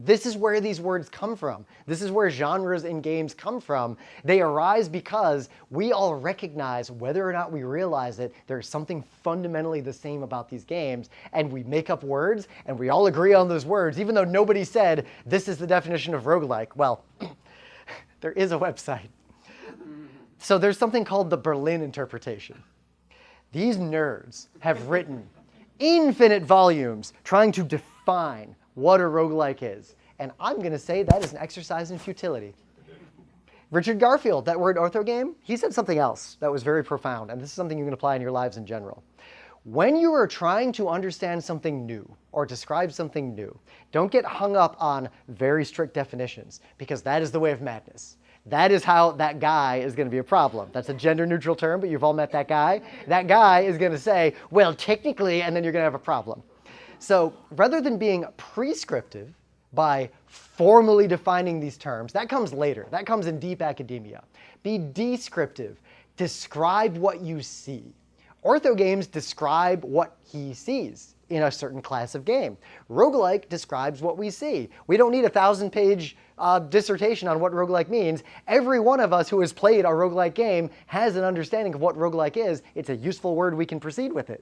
This is where these words come from. This is where genres in games come from. They arise because we all recognize, whether or not we realize it, there's something fundamentally the same about these games, and we make up words, and we all agree on those words, even though nobody said, this is the definition of roguelike. Well, there is a website. So there's something called the Berlin interpretation. These nerds have written infinite volumes trying to define what a roguelike is. And I'm going to say that is an exercise in futility. Richard Garfield, that word orthogame, he said something else that was very profound, and this is something you can apply in your lives in general. When you are trying to understand something new or describe something new, don't get hung up on very strict definitions, because that is the way of madness. That is how that guy is going to be a problem. That's a gender-neutral term, but you've all met that guy. That guy is going to say, well, technically, and then you're going to have a problem. So rather than being prescriptive by formally defining these terms, that comes later. That comes in deep academia. Be descriptive. Describe what you see. Orthogames describe what he sees in a certain class of game. Roguelike describes what we see. We don't need a 1,000-page dissertation on what roguelike means. Every one of us who has played a roguelike game has an understanding of what roguelike is. It's a useful word. We can proceed with it.